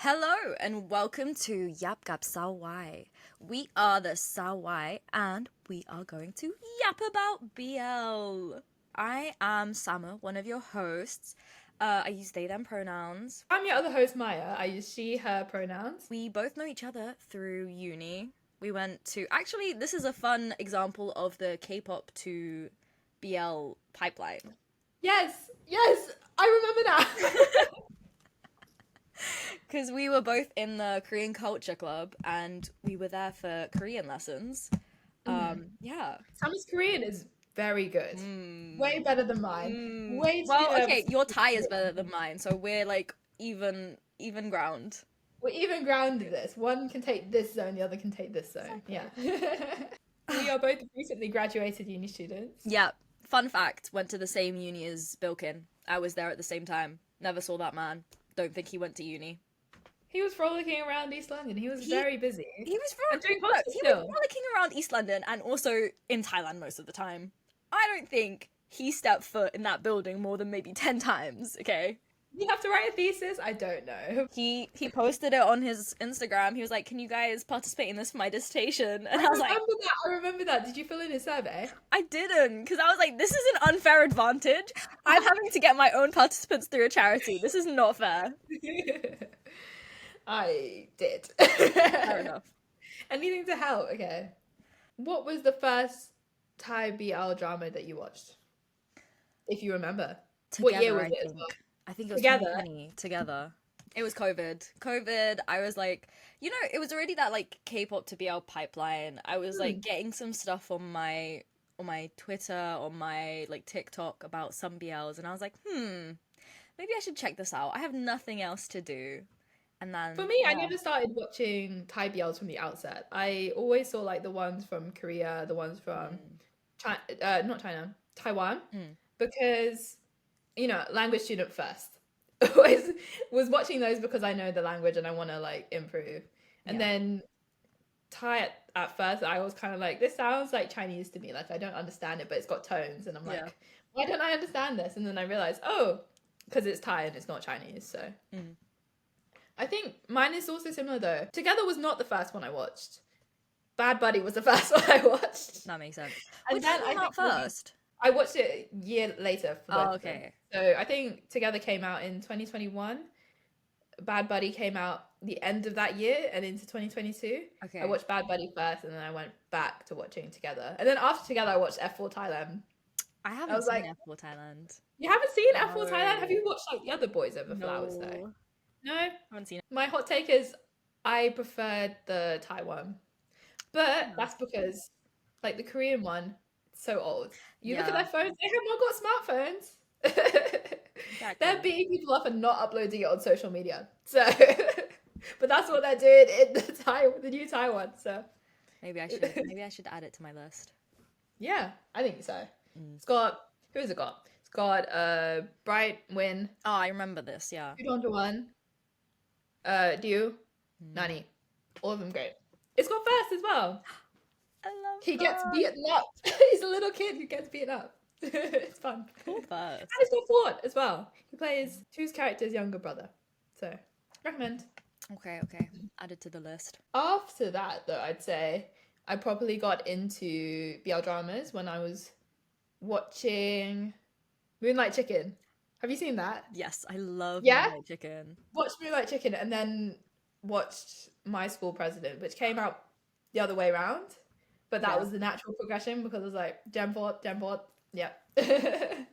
Hello and welcome to Yap Gap Sawai. We are the Sawai and we are going to yap about BL. I am Summer, one of your hosts. I use they them pronouns. I'm your other host, Maya. I use she, her pronouns. We both know each other through uni. We went to actually this is a fun example of the K-pop to BL pipeline. Yes, I remember that. Because we were both in the Korean Culture Club and we were there for Korean lessons. Yeah. Summer's Korean is very good. Way better than mine. Way too Well, okay, nervous. your Thai is better than mine, so we're like even ground. We're even grounded this. One can take this zone, the other can take this zone. Yeah. We are both recently graduated uni students. Yeah. Fun fact, went to the same uni as Bilkin. I was there at the same time. Never saw that man. Don't think he went to uni. He was frolicking around East London. He was very busy. He was And doing look, concerts he still. was frolicking around East London and also in Thailand most of the time. I don't think he stepped foot in that building more than maybe 10 times, okay? You have to write a thesis? I don't know. He posted it on his Instagram. He was like, "Can you guys participate in this for my dissertation?" And I was like, I remember that. Did you fill in his survey? I didn't, because I was like, this is an unfair advantage. I'm having to get my own participants through a charity. This is not fair. I did. Fair enough. Anything to help, okay. What was the first Thai BL drama that you watched? If you remember. Together, What year was I it as think. well? I think it was Together? 2020. Together. It was COVID. I was like, it was already that like K-pop to BL pipeline. I was like getting some stuff on my Twitter, on my like TikTok about some BLs, and I was like, maybe I should check this out. I have nothing else to do. And then For me, I never started watching Thai BLs from the outset. I always saw like the ones from Korea, the ones from not China, Taiwan, because language student first. Always was watching those because I know the language and I want to like improve. And then Thai at first, I was kind of like, this sounds like Chinese to me. Like I don't understand it, but it's got tones, and I'm like, why don't I understand this? And then I realized, oh, because it's Thai and it's not Chinese. So I think mine is also similar though. Together was not the first one I watched. Bad Buddy was the first one I watched. That makes sense. And Which then one came out first? I watched it a year later for both of them. Okay. So I think Together came out in 2021. Bad Buddy came out the end of that year and into 2022. Okay. I watched Bad Buddy first and then I went back to watching Together. And then after Together I watched F4 Thailand. I haven't seen F4 Thailand. You haven't seen F4 Thailand? Have you watched like the other Boys Over Flowers though? No? I haven't seen it. My hot take is I preferred the Thai one. But that's because like the Korean one, it's so old. You look at their phones, they have not got smartphones. They're beating people up and not uploading it on social media. So but that's what they're doing in the new Thai one. So maybe I should add it to my list. Yeah, I think so. It's got who has it got? It's got Bright Win. Oh, I remember this, yeah. 2-1. Dew, Nani. All of them great. It's got First as well. I love He gets beaten up. He's a little kid who gets beaten up. It's fun. Cool First. And it's got Ford as well. He plays Two's character's younger brother. So, recommend. Okay. Added to the list. After that, though, I'd say I probably got into BL dramas when I was watching Moonlight Chicken. Have you seen that? Yes, I love Yeah? Moonlight Chicken. Watched Moonlight Chicken and then watched My School President, which came out the other way around. But that was the natural progression because it was like Gemport, yeah. Their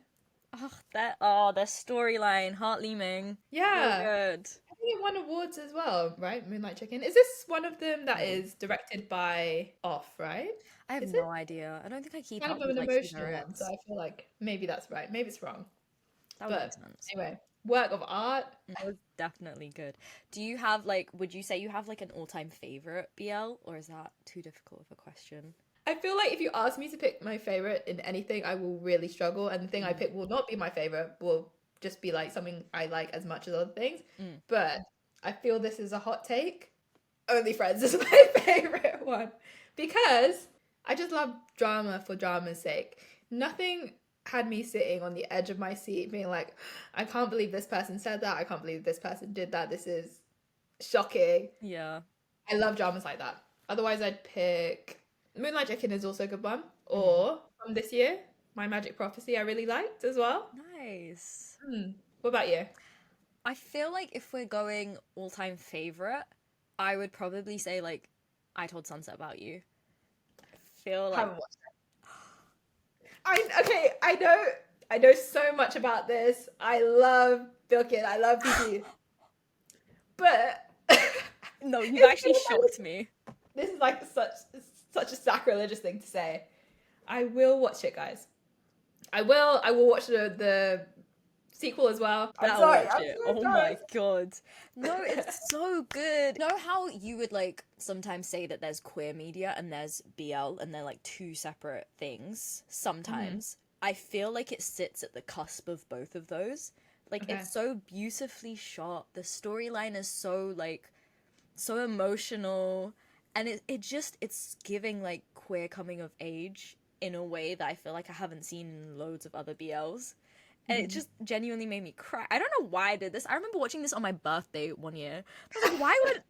storyline, Heart Leeming. Yeah. So good. I think it won awards as well, right? Moonlight Chicken. Is this one of them that is directed by Off, right? I have no idea. I don't think I keep Kind up of with an like emotional Super one, so I feel like maybe that's right. Maybe it's wrong. That would make sense. Anyway, work of art. That was definitely good. Do you have would you say you have like an all-time favorite BL, or is that too difficult of a question? I feel like if you ask me to pick my favorite in anything, I will really struggle, and the thing I pick will not be my favorite, will just be like something I like as much as other things. But I feel this is a hot take. Only Friends is my favorite one because I just love drama for drama's sake. Nothing had me sitting on the edge of my seat being like, I can't believe this person said that. I can't believe this person did that. This is shocking. Yeah. I love dramas like that. Otherwise, I'd pick Moonlight Chicken is also a good one. Or from this year, My Magic Prophecy I really liked as well. Nice. What about you? I feel like if we're going all-time favorite, I would probably say like I Told Sunset About You. I feel like Haven't watched it. Okay, I know so much about this. I love Bilkin. I love BT. But no, you've it's actually kind of shocked me. this is like such a sacrilegious thing to say. I will watch it, guys. I will watch the sequel as well. I'm I'll sorry. watch I'm it. so Oh sorry. my god. No, it's so good. You know how you would like sometimes say that there's queer media and there's BL and they're like two separate things sometimes. I feel like it sits at the cusp of both of those. Like Okay. it's so beautifully shot. The storyline is so like so emotional and it's giving like queer coming of age in a way that I feel like I haven't seen in loads of other BLs. And it just genuinely made me cry. I don't know why I did this. I remember watching this on my birthday one year. I was like, why would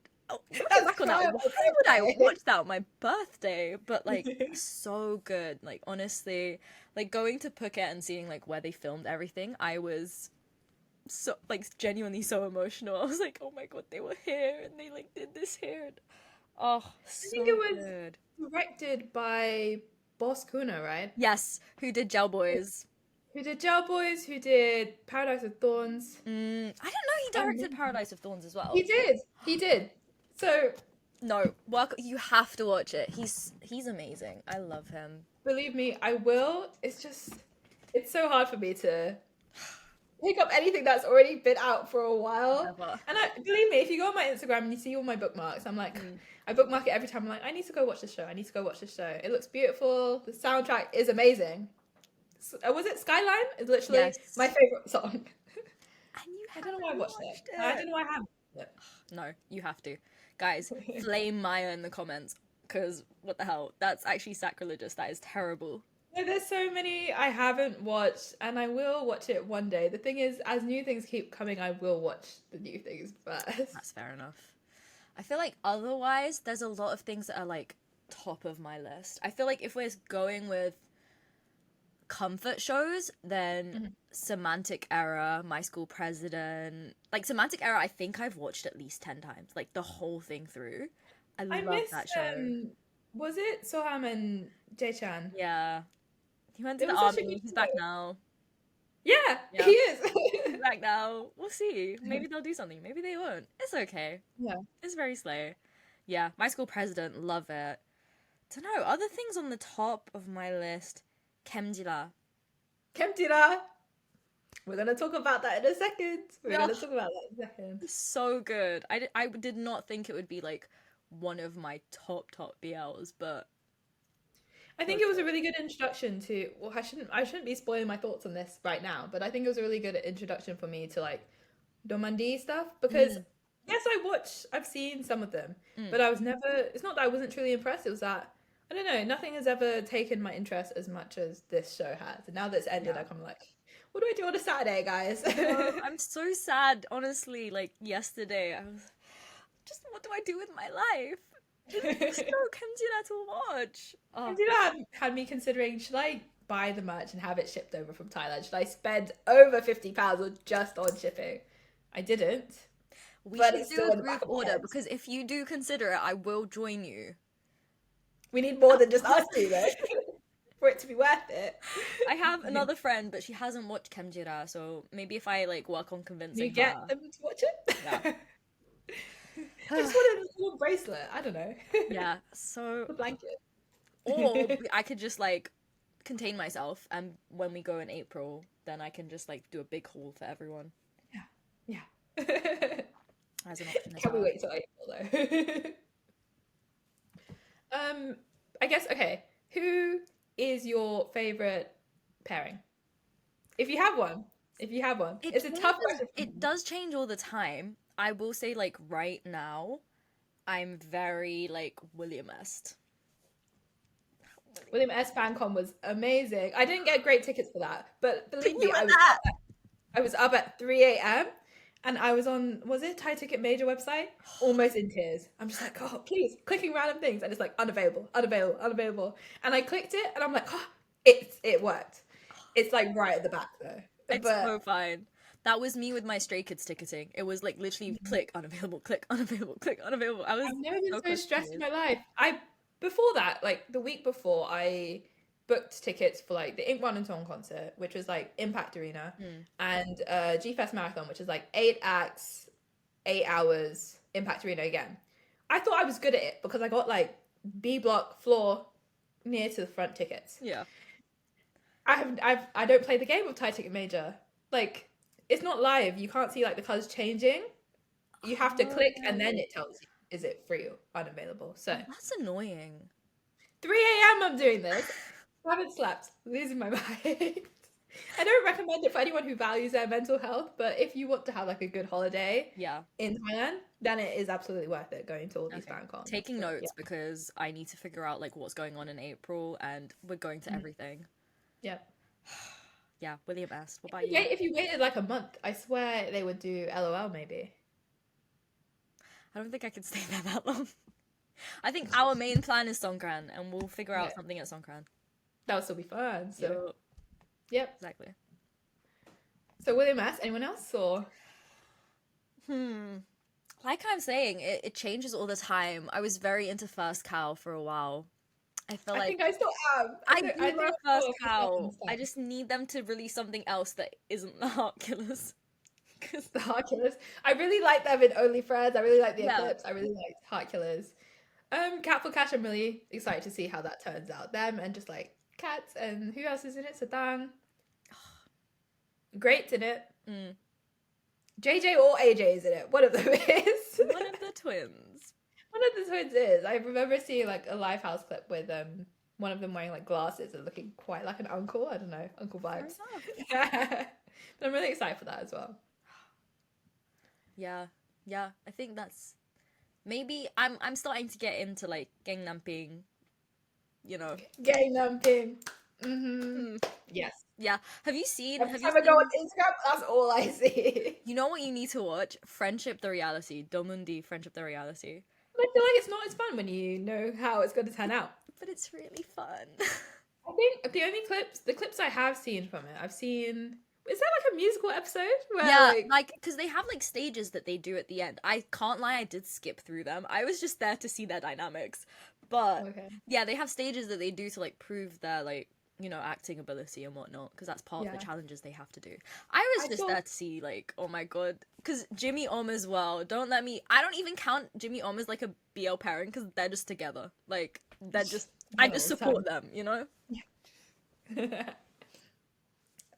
looking back on that, why would I watch that on my birthday? But like so good. Like honestly, like going to Phuket and seeing like where they filmed everything, I was so like genuinely so emotional. I was like, oh my god, they were here and they like did this here. And, oh, so I think it was good. directed by Boss Kuna, right? Yes, who did Gel Boys? Who did Jail Boys? Who did Paradise of Thorns? I didn't know he directed Paradise of Thorns as well. He did. He did. So no, you have to watch it. He's amazing. I love him. believe me, I will. It's so hard for me to pick up anything that's already been out for a while. Never. And believe me, if you go on my Instagram and you see all my bookmarks, I'm like, I bookmark it every time. I'm like, I need to go watch this show. I need to go watch this show. It looks beautiful. The soundtrack is amazing. Was it Skyline? It's literally my favorite song. And you I don't know why I watched it. I don't know why I haven't. No, you have to. Guys, flame Maya in the comments, because what the hell? That's actually sacrilegious. That is terrible. No, there's so many I haven't watched, and I will watch it one day. The thing is, as new things keep coming, I will watch the new things first. That's fair enough. I feel like otherwise, there's a lot of things that are like top of my list. I feel like if we're going with comfort shows, then Semantic Error, My School President. Like Semantic Error, I think I've watched at least 10 times, like the whole thing through. I love that show. Was it Soham and Jae-chan? Yeah. He went to the army. He's back now. Yeah, he is. He's back now. We'll see. Maybe they'll do something. Maybe they won't. It's okay. Yeah. It's very slay. Yeah, My School President, love it. Don't know, other things on the top of my list. Khemjira. Khemjira. We're going to talk about that in a second. So good. I did not think it would be like one of my top BLs, but I think it was a really good introduction to, well, I shouldn't be spoiling my thoughts on this right now, but I think it was a really good introduction for me to like Domandi stuff, because yes, I've seen some of them, but I was never, it's not that I wasn't truly impressed, it was that, I don't know, nothing has ever taken my interest as much as this show has. And now that it's ended, I'm kind of like, what do I do on a Saturday, guys? I'm so sad, honestly. Like yesterday, I was just, what do I do with my life? Just no Khemjira to watch. Khemjira had me considering, should I buy the merch and have it shipped over from Thailand? Should I spend over £50 or just on shipping? I didn't. We should do a group order, because if you do consider it, I will join you. We need more than just us two, though, for it to be worth it. I have another friend, but she hasn't watched Khemjira, so maybe if I like work on convincing her. You get them to watch it? Yeah. I just wanted a little bracelet. I don't know. Yeah, so a blanket. Or I could just like contain myself, and when we go in April, then I can just like do a big haul for everyone. Yeah. As an option as Can well. we wait till April though? I guess, okay, who is your favorite pairing? If you have one. It's a tough question. It does change all the time. I will say, like, right now, I'm very, like, William Est. William S. FanCon was amazing. I didn't get great tickets for that, but believe me, I was up at 3 a.m. and I was on, was it Thai Ticket Major website? Almost in tears. I'm just like, oh, please, clicking random things, and it's like unavailable, unavailable, unavailable. And I clicked it, and I'm like, oh, it worked. It's like right at the back though. It's But so fine. That was me with my Stray Kids ticketing. It was like literally click unavailable, click unavailable, click unavailable. I was I've never been so so stressed in confused. my life. Before that, like the week before, I booked tickets for like the Ink One and Song concert, which was like Impact Arena, and G-Fest Marathon, which is like 8 acts, 8 hours, Impact Arena again. I thought I was good at it because I got like B block floor near to the front tickets. Yeah. I don't play the game of Thai Ticket Major. Like it's not live. You can't see like the colors changing. You have to click and then it tells you is it free or unavailable. So That's annoying. 3 a.m. I'm doing this. I haven't slept. Losing my mind. I don't recommend it for anyone who values their mental health, but if you want to have like a good holiday Yeah. in Thailand, then it is absolutely worth it going to all these fan cons. Taking notes because I need to figure out like what's going on in April, and we're going to everything. Yeah. Yeah, William asked. What about you? If you waited like a month, I swear they would do LOL maybe. I don't think I could stay there that long. I think our main plan is Songkran, and we'll figure out something at Songkran. That would still be fun. So, yep. Exactly. So William S. Anyone else or? Like I'm saying, it changes all the time. I was very into First Cow for a while. I feel like think I still am. I do think love I First still Cow. am. I just need them to release something else that isn't the Heart Killers. The Heart Killers. I really like them in Only Friends. I really like the Yeah. Eclipse. I really like Heart Killers. Cat for Cash. I'm really excited to see how that turns out. Them and just like Cats and who else is in it? Satang. Great's in it. JJ or AJ is in it. One of them is. One of the twins. One of the twins is. I remember seeing like a Lifehouse clip with one of them wearing like glasses and looking quite like an uncle. I don't know, uncle vibes. But I'm really excited for that as well. Yeah. I think that's maybe I'm starting to get into like Gangnam Ping. You know. Gangnam Ping. Yes. Yeah. Have you seen? Every time I go on Instagram, that's all I see. You know what you need to watch? Friendship the Reality. Domundi Friendship the Reality. But I feel like it's not as fun when you know how it's going to turn out. But it's really fun. I think the clips I have seen from it, I've seen. Is that like a musical episode? Where, yeah, like because they have like stages that they do at the end. I can't lie, I did skip through them. I was just there to see their dynamics. But yeah, they have stages that they do to like prove their like, you know, acting ability and whatnot, because that's part of the challenges they have to do. I was just there to see like, oh my god, because Jimmy Om as well. I don't even count Jimmy Om as like a BL parent because they're just together. Like they're just, I just support them, you know.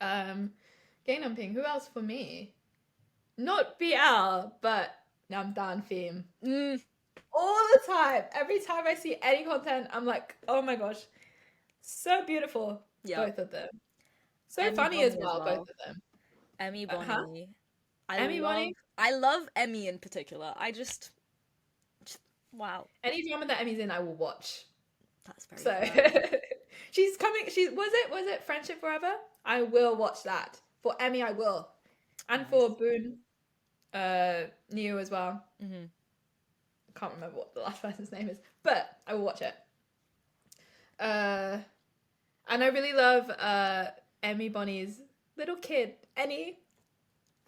Gangnam Ping. Who else for me? Not BL, but Namdan theme. All the time. Every time I see any content, I'm like, oh my gosh. So beautiful. Yeah. Both of them. So Emmy funny Bonnie as well, both of them. Emmy Bonnie. Bonnie? I love Emmy in particular. I just wow. Any drama that Emmy's in, I will watch. That's very She's coming. Was it Friendship Forever? I will watch that. For Emmy, I will. And for Boon, New as well. I can't remember what the last person's name is, but I will watch it. And I really love Emmy Bonnie's little kid, Annie.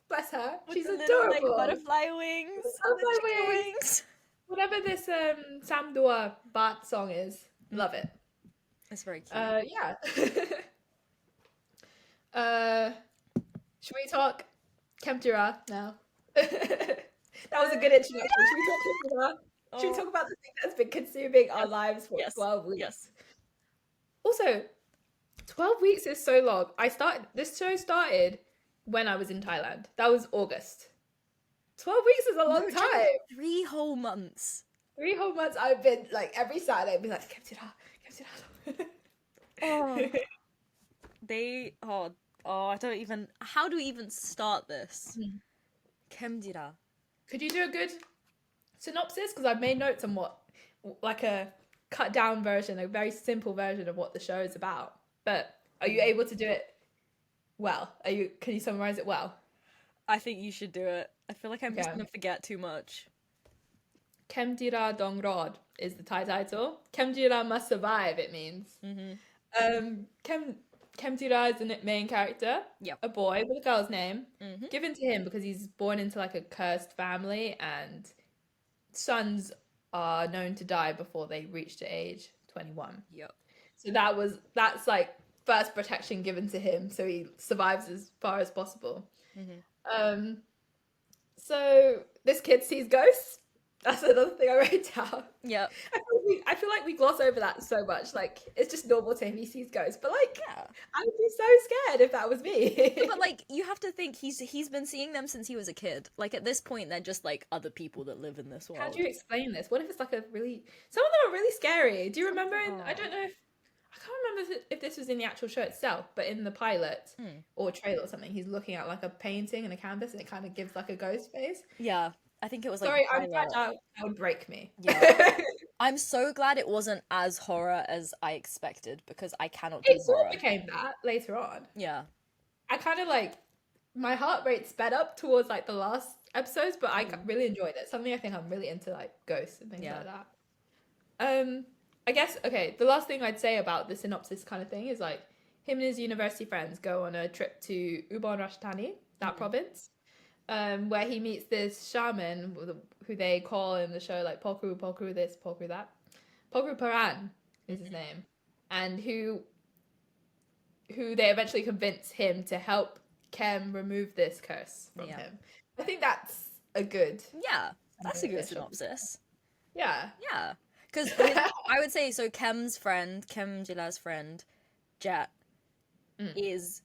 Bless her. She's adorable. Like butterfly wings. Butterfly wings. Whatever this Sam Dua Bat song is, love it. It's very cute. Yeah. Should we talk Khemjira now? That was a good introduction. Should we talk Khemjira? Should we talk about the thing that's been consuming our lives for 12 weeks? Yes. Also, 12 weeks is so long. This show started when I was in Thailand. That was August. 12 weeks is a long time. 3 whole months. 3 whole months I've been like every Saturday I'd be like Khemjira. I don't even, how do we even start this? Khemjira. Could you do a good synopsis? Because I've made notes on like a cut down version, a very simple version of what the show is about. But are you able to do it well? Can you summarize it well? I think you should do it. I feel like I'm just gonna forget too much. Khemjira dong rod is the Thai title. Khemjira must survive, it means. Khemjira is the main character. Yep. A boy with a girl's name. Given to him because he's born into like a cursed family, and sons are known to die before they reach the age 21. Yep. So that's like first protection given to him, so he survives as far as possible. So this kid sees ghosts. That's another thing I wrote down. Yeah. I feel like we gloss over that so much. Like, it's just normal to him. He sees ghosts. But, like, Yeah. I would be so scared if that was me. But, like, you have to think he's been seeing them since he was a kid. Like, at this point, they're just, like, other people that live in this world. How do you explain this? What if it's, like, some of them are really scary. Do you remember, I don't know I can't remember if this was in the actual show itself, but in the pilot or trailer or something, he's looking at, like, a painting and a canvas, and it kind of gives, like, a ghost face. Yeah. I think it was like. Sorry, I'm glad that would break me. Yeah. I'm so glad it wasn't as horror as I expected, because I cannot do It sort horror. of became that later on. Yeah. I kind of like, my heart rate sped up towards like the last episodes, but I really enjoyed it. Something I think I'm really into, like ghosts and things like that. I guess, okay, the last thing I'd say about the synopsis kind of thing is like him and his university friends go on a trip to Ubon Ratchathani, that province. Where he meets this shaman who they call in the show like Pokru this, Pokru that. Pokru Paran is his name. And who they eventually convince him to help Kem remove this curse from him. I think that's a good... Yeah, that's a good synopsis. Yeah. Yeah. Because I would say, so Khemjira's friend, Jet,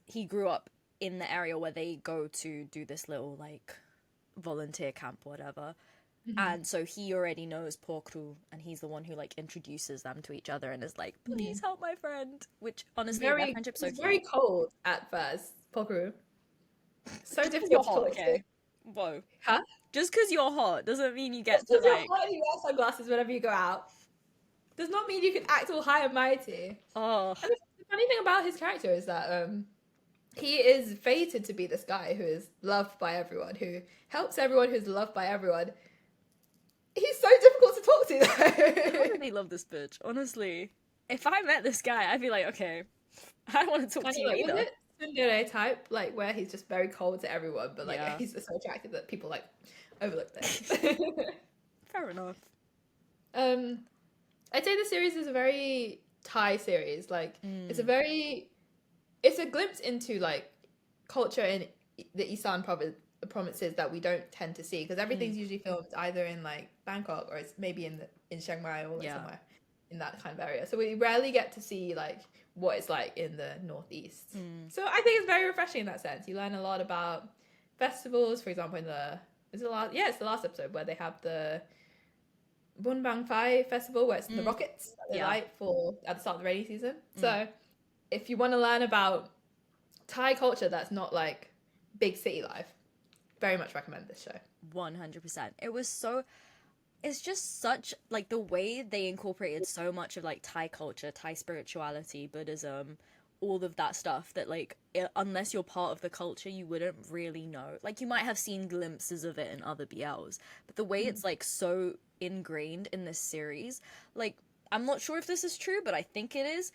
he grew up in the area where they go to do this little like volunteer camp or whatever, and so he already knows Pokru, and he's the one who like introduces them to each other and is like, please help my friend, which honestly their friendship's so cute. Very cold at first, Pokru. So difficult you're to hot, talk okay. to. Whoa. Huh? Just because you're hot doesn't mean you get Just to because you're like hot and you wear sunglasses whenever you go out does not mean you can act all high and mighty. oh. And the funny thing about his character is that he is fated to be this guy who is loved by everyone, who helps everyone, who's loved by everyone. He's so difficult to talk to, though. How do they love this bitch? Honestly, if I met this guy, I'd be like, okay, I don't want to talk to you either. Was it Tsundere type, like where he's just very cold to everyone, but like he's just so attractive that people like overlook this. Fair enough. I'd say the series is a very Thai series. Like it's a glimpse into like culture in the Isan provinces that we don't tend to see, because everything's usually filmed either in like Bangkok or it's maybe in Chiang Mai or like somewhere in that kind of area. So we rarely get to see like what it's like in the northeast. So I think it's very refreshing in that sense. You learn a lot about festivals, for example, it's the last episode where they have the Bun Bang Phai festival, where it's the rockets that they light at the start of the rainy season. So if you want to learn about Thai culture that's not like big city life, very much recommend this show. 100%. It's just such like the way they incorporated so much of like Thai culture, Thai spirituality, Buddhism, all of that stuff that like unless you're part of the culture you wouldn't really know. Like you might have seen glimpses of it in other BLs, but the way it's like so ingrained in this series, like I'm not sure if this is true, but I think it is.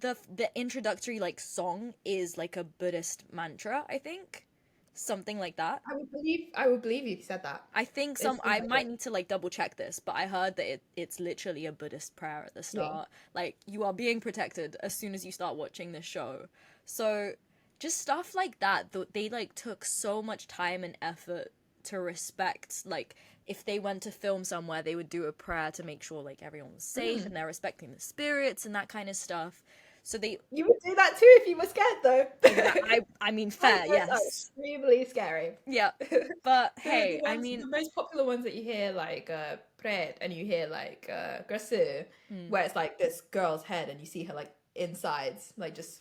The introductory like song is like a Buddhist mantra, I think. Something like that. I would believe you said that. I think I might need to like double check this, but I heard that it's literally a Buddhist prayer at the start. Like you are being protected as soon as you start watching this show. So just stuff like that, they like took so much time and effort to respect. Like if they went to film somewhere, they would do a prayer to make sure like everyone was safe and they're respecting the spirits and that kind of stuff. So you would do that too if you were scared, though. I mean, fair, yes. Extremely scary. Yeah, but hey, I mean, the most popular ones that you hear like Pret, and you hear like Grasu, where it's like this girl's head and you see her like insides, like just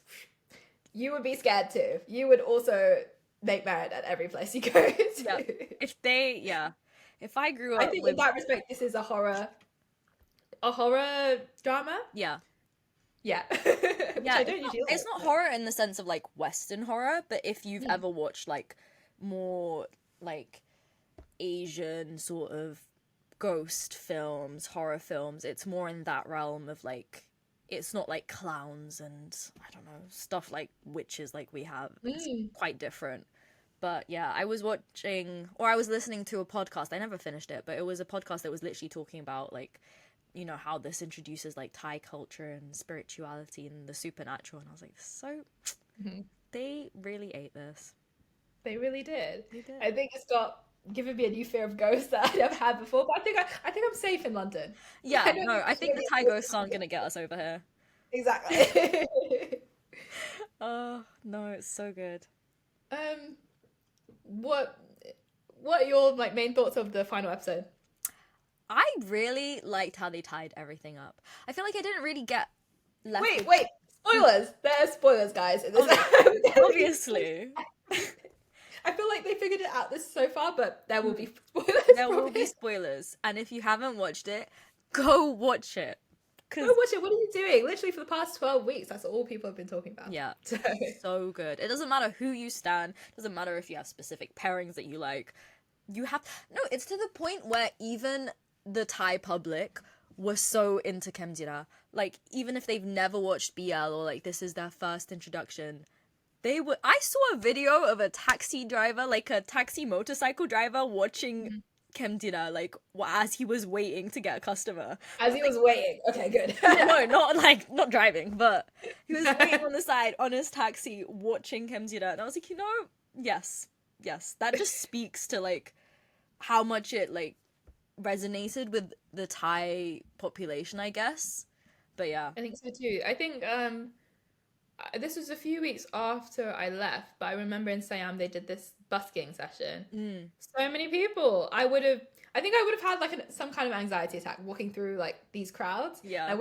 you would be scared too. You would also make merit at every place you go to. Yeah. If I grew up, I think in that respect, this is a horror drama. Yeah. Yeah. Yeah, it's not horror in the sense of like Western horror, but if you've ever watched like more like Asian sort of ghost films, horror films. It's more in that realm of like, it's not like clowns and I don't know, stuff like witches like we have. It's quite different. But yeah, I was watching, or I was listening to a podcast. I never finished it, but it was a podcast that was literally talking about like, you know, how this introduces like Thai culture and spirituality and the supernatural. And I was like, so they really ate this. They really did. They did. I think it's got given me a new fear of ghosts that I never had before. But I think I'm safe in London. Yeah, I don't no, think I it's think gonna the be Thai a ghosts ghost. aren't gonna get us over here. Exactly. Oh no, it's so good. um, what what are your like main thoughts of the final episode? I really liked how they tied everything up. I feel like I didn't really get left. Wait, spoilers! There are spoilers, guys. In this Obviously. I feel like they figured it out this so far, but there will be spoilers. There will be spoilers, and if you haven't watched it, go watch it. Go watch it. What are you doing? Literally for the past 12 weeks, that's all people have been talking about. Yeah, so good. It doesn't matter who you stan. It doesn't matter if you have specific pairings that you like. You have no. It's to the point where even the Thai public was so into Khemjira. Like even if they've never watched BL or like this is their first introduction. They were. I saw a video of a taxi driver, like a taxi motorcycle driver, watching Khemjira, like as he was waiting to get a customer. As he was waiting. Okay, good. No, not driving, but he was waiting on the side on his taxi, watching Khemjira, and I was like, you know, yes, that just speaks to like how much it like resonated with the Thai population, I guess. But yeah, I think so too. I think this was a few weeks after I left, but I remember in Siam they did this busking session. So many people. I think I would have had like some kind of anxiety attack walking through like these crowds. Yeah. I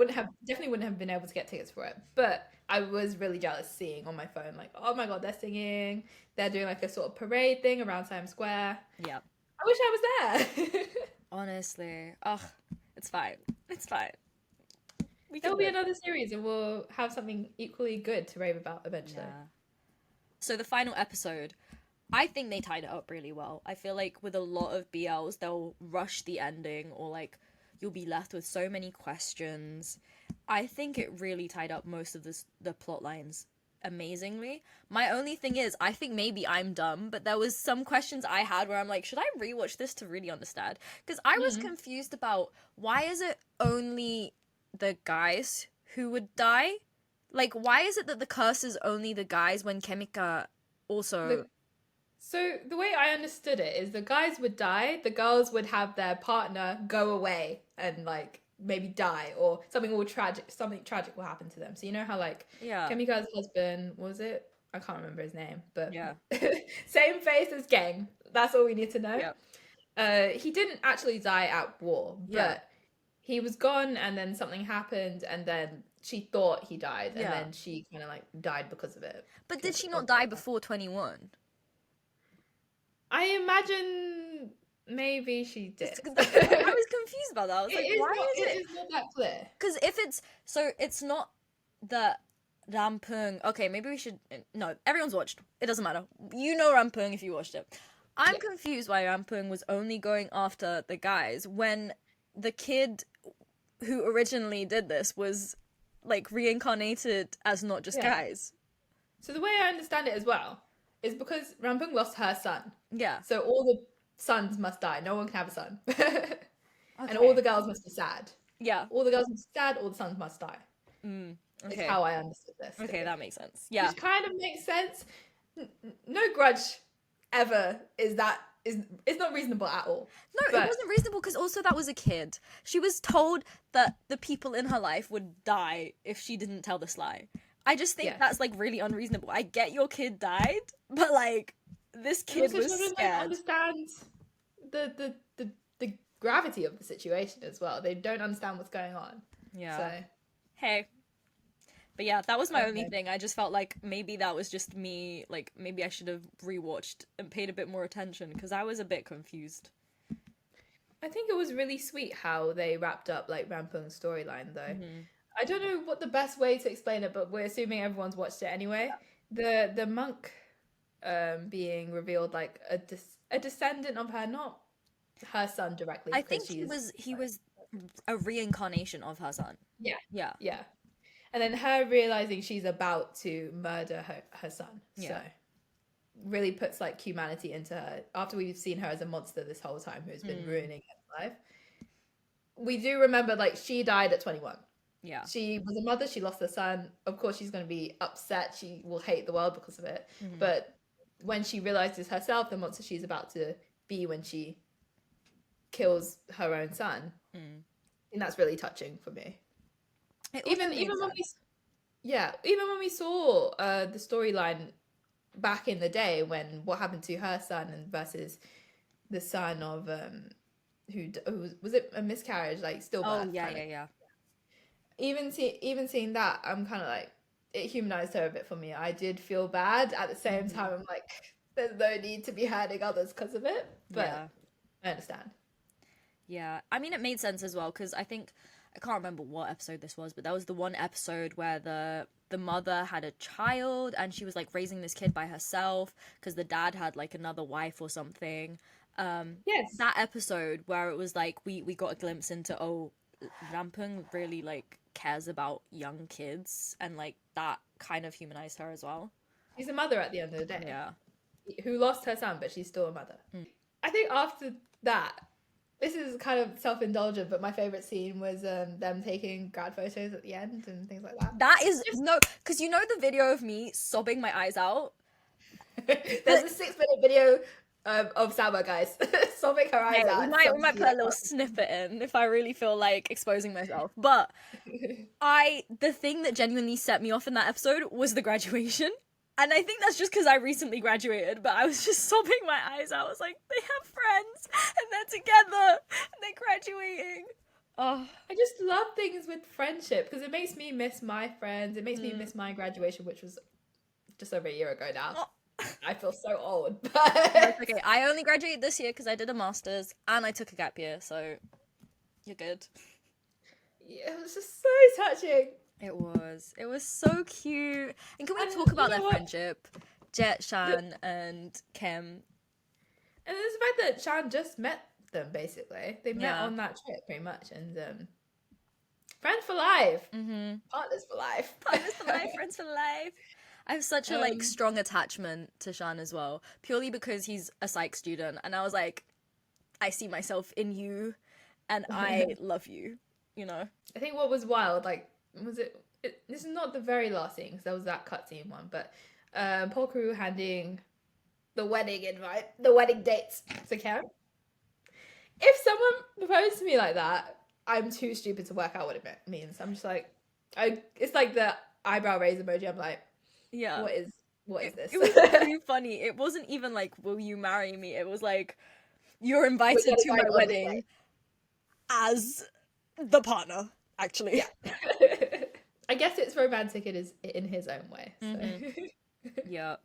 definitely wouldn't have been able to get tickets for it. But I was really jealous seeing on my phone like, oh my god, they're singing. They're doing like a sort of parade thing around Siam Square. yeah. I wish I was there. Honestly, it's fine. It's fine. There'll be another series and we'll have something equally good to rave about eventually. Yeah. So the final episode, I think they tied it up really well. I feel like with a lot of BLs, they'll rush the ending or like you'll be left with so many questions. I think it really tied up most of the plot lines amazingly. My only thing is, I think maybe I'm dumb, but there was some questions I had where I'm like, should I rewatch this to really understand? Because I was confused about why is it only the guys who would die? Like, why is it that the curse is only the guys when Chemica also... So the way I understood it is the guys would die, the girls would have their partner go away and like maybe die or something tragic will happen to them. So you know how like Chemica's husband, what was it? I can't remember his name, but yeah. Same face as Gang. That's all we need to know. Yeah. He didn't actually die at war, but he was gone and then something happened and then she thought he died and then she kind of like died because of it. But did she not die before 21? I imagine maybe she did. I was confused about that. I was like, it is not that clear. Because if it's not that Rampung. Okay, maybe we should. No, everyone's watched. It doesn't matter. You know Rampung if you watched it. I'm confused why Rampung was only going after the guys when the kid who originally did this was like reincarnated as not just guys. So the way I understand it as well is because Rampung lost her son. Yeah. So all the sons must die. No one can have a son. And all the girls must be sad. Yeah. All the girls must be sad, all the sons must die. Okay. Is how I understood this. Okay, that makes sense. Yeah. Which kind of makes sense. No grudge ever is not reasonable at all. No, it wasn't reasonable because also that was a kid. She was told that the people in her life would die if she didn't tell this lie. I just think that's like really unreasonable. I get your kid died, but like this kid was scared. Like, understand the gravity of the situation as well. They don't understand what's going on. Yeah. So hey. But yeah, that was my only thing. I just felt like maybe that was just me. Like maybe I should have rewatched and paid a bit more attention because I was a bit confused. I think it was really sweet how they wrapped up like Rampung's storyline though. I don't know what the best way to explain it, but we're assuming everyone's watched it anyway. The monk being revealed like a descendant of her, not her son directly. I think he was a reincarnation of her son. Yeah. And then her realizing she's about to murder her son. So really puts like humanity into her after we've seen her as a monster this whole time who's been ruining her life. We do remember like she died at 21. Yeah. She was a mother, she lost her son. Of course she's going to be upset. She will hate the world because of it. But when she realizes herself the monster she's about to be when she kills her own son, and that's really touching for me. Even when we saw the storyline back in the day when what happened to her son and versus the son of who was it a miscarriage, like stillbirth? Oh yeah. Even seeing that, I'm kind of like, it humanized her a bit for me. I did feel bad at the same time. I'm like, there's no need to be hurting others because of it, but I understand. Yeah, I mean, it made sense as well because I think I can't remember what episode this was, but that was the one episode where the mother had a child and she was like raising this kid by herself because the dad had like another wife or something. Yes, that episode where it was like we got a glimpse into Rampung really like cares about young kids, and like that kind of humanized her as well. She's a mother at the end of the day. Yeah, who lost her son, but she's still a mother. I think after that, this is kind of self-indulgent, but my favorite scene was them taking grad photos at the end and things like that. That is no, because you know the video of me sobbing my eyes out. There's a 6-minute video of Saba, guys, sobbing her eyes out. We might put a little snippet in if I really feel like exposing myself. But the thing that genuinely set me off in that episode was the graduation. And I think that's just because I recently graduated, but I was just sobbing my eyes out. I was like, they have friends, and they're together, and they're graduating. Oh, I just love things with friendship, because it makes me miss my friends. It makes me miss my graduation, which was just over a year ago now. Oh. I feel so old. But okay, I only graduated this year because I did a master's, and I took a gap year, so you're good. Yeah, it was just so touching. It was so cute. And can we talk about their friendship? Jet, Shan, and Khem. And there's the fact that Shan just met them, basically. They met on that trip, pretty much. And friends for life. Partners for life. Partners for life, friends for life. I have such a strong attachment to Shan as well, purely because he's a psych student. And I was like, I see myself in you, and I love you, you know? I think what was wild, like, this is not the very last scene, because there was that cutscene one, but Paul Crew handing the wedding dates to Khem. If someone proposed to me like that, I'm too stupid to work out what it means. I'm just like, it's like the eyebrow raise emoji. I'm like, yeah, what is this? It was really funny. It wasn't even like, will you marry me? It was like, you're invited to my wedding as the partner. Actually, yeah. I guess it's romantic. It is in his own way. So. Yeah.